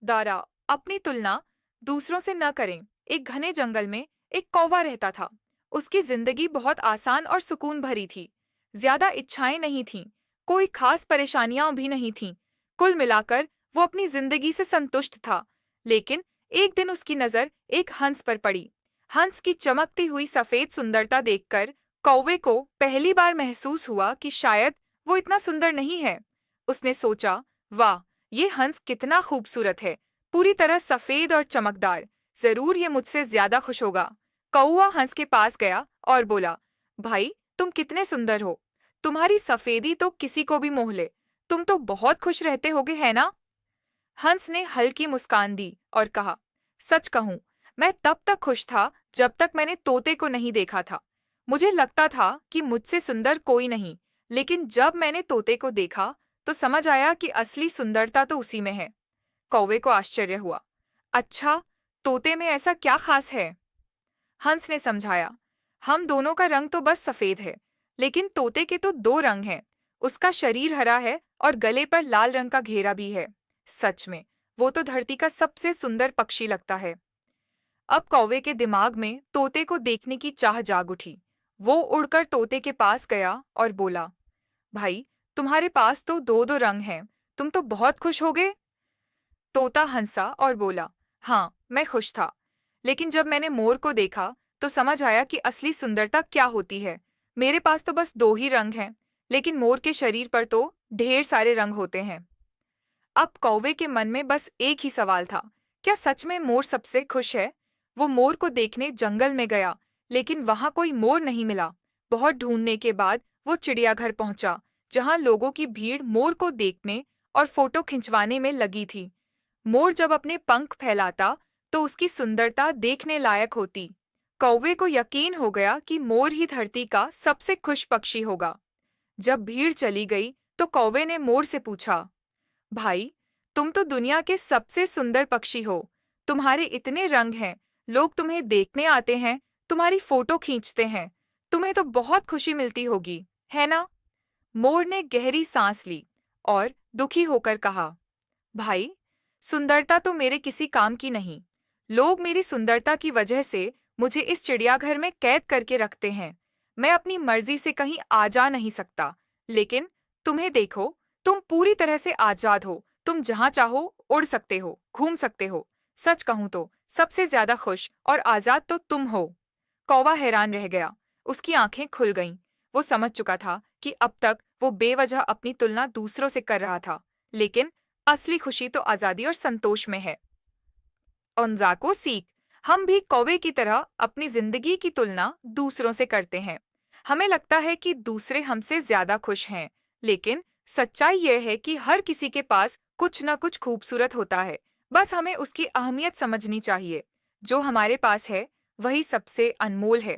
दारा, अपनी तुलना दूसरों से न करें। एक घने जंगल में एक कौवा रहता था। उसकी जिंदगी बहुत आसान और सुकून भरी थी। ज्यादा इच्छाएं नहीं थीं, कोई खास परेशानियां भी नहीं थीं। कुल मिलाकर वो अपनी जिंदगी से संतुष्ट था। लेकिन एक दिन उसकी नजर एक हंस पर पड़ी। हंस की चमकती हुई सफेद सुंदरता देखकर कौवे को पहली बार महसूस हुआ कि शायद वो इतना सुंदर नहीं है। उसने सोचा, वाह, ये हंस कितना खूबसूरत है, पूरी तरह सफेद और चमकदार। जरूर ये मुझसे ज्यादा खुश होगा। कौवा हंस के पास गया और बोला, भाई, तुम कितने सुंदर हो। तुम्हारी सफेदी तो किसी को भी मोह ले। तुम तो बहुत खुश रहते होगे, है ना? हंस ने हल्की मुस्कान दी और कहा, सच कहूं, मैं तब तक खुश था जब तक मैंने तोते को नहीं देखा था। मुझे लगता था कि मुझसे सुंदर कोई नहीं, लेकिन जब मैंने तोते को देखा तो समझ आया कि असली सुंदरता तो उसी में है। कौवे को आश्चर्य हुआ। अच्छा, तोते में ऐसा क्या खास है? हंस ने समझाया, हम दोनों का रंग तो बस सफेद है, लेकिन तोते के तो दो रंग हैं। उसका शरीर हरा है और गले पर लाल रंग का घेरा भी है। सच में, वो तो धरती का सबसे सुंदर पक्षी लगता है। अब कौवे के दिमाग में तोते को देखने की चाह जाग उठी। वो उड़कर तोते के पास गया और बोला, भाई, तुम्हारे पास तो दो दो रंग हैं। तुम तो बहुत खुश होगे। तोता हंसा और बोला, हाँ, मैं खुश था, लेकिन जब मैंने मोर को देखा तो समझ आया कि असली सुंदरता क्या होती है। मेरे पास तो बस दो ही रंग हैं, लेकिन मोर के शरीर पर तो ढेर सारे रंग होते हैं। अब कौवे के मन में बस एक ही सवाल था, क्या सच में मोर सबसे खुश है? वो मोर को देखने जंगल में गया, लेकिन वहां कोई मोर नहीं मिला। बहुत ढूंढने के बाद वो चिड़ियाघर पहुंचा, जहां लोगों की भीड़ मोर को देखने और फोटो खिंचवाने में लगी थी। मोर जब अपने पंख फैलाता तो उसकी सुंदरता देखने लायक होती। कौवे को यकीन हो गया कि मोर ही धरती का सबसे खुश पक्षी होगा। जब भीड़ चली गई तो कौवे ने मोर से पूछा, भाई, तुम तो दुनिया के सबसे सुंदर पक्षी हो। तुम्हारे इतने रंग हैं, लोग तुम्हें देखने आते हैं, तुम्हारी फोटो खींचते हैं। तुम्हें तो बहुत खुशी मिलती होगी, है ना? मोर ने गहरी सांस ली और दुखी होकर कहा, भाई, सुंदरता तो मेरे किसी काम की नहीं। लोग मेरी सुंदरता की वजह से मुझे इस चिड़ियाघर में कैद करके रखते हैं। मैं अपनी मर्जी से कहीं आ जा नहीं सकता। लेकिन तुम्हें देखो, तुम पूरी तरह से आजाद हो। तुम जहां चाहो उड़ सकते हो, घूम सकते हो। सच कहूं तो सबसे ज्यादा खुश और आजाद तो तुम हो। कौवा हैरान रह गया। उसकी आंखें खुल गईं। वो समझ चुका था कि अब तक वो बेवजह अपनी तुलना दूसरों से कर रहा था, लेकिन असली खुशी तो आजादी और संतोष में है। ओंजाको सीख, हम भी कौवे की तरह अपनी जिंदगी की तुलना दूसरों से करते हैं। हमें लगता है कि दूसरे हमसे ज्यादा खुश हैं, लेकिन सच्चाई यह है कि हर किसी के पास कुछ न कुछ खूबसूरत होता है। बस हमें उसकी अहमियत समझनी चाहिए। जो हमारे पास है वही सबसे अनमोल है।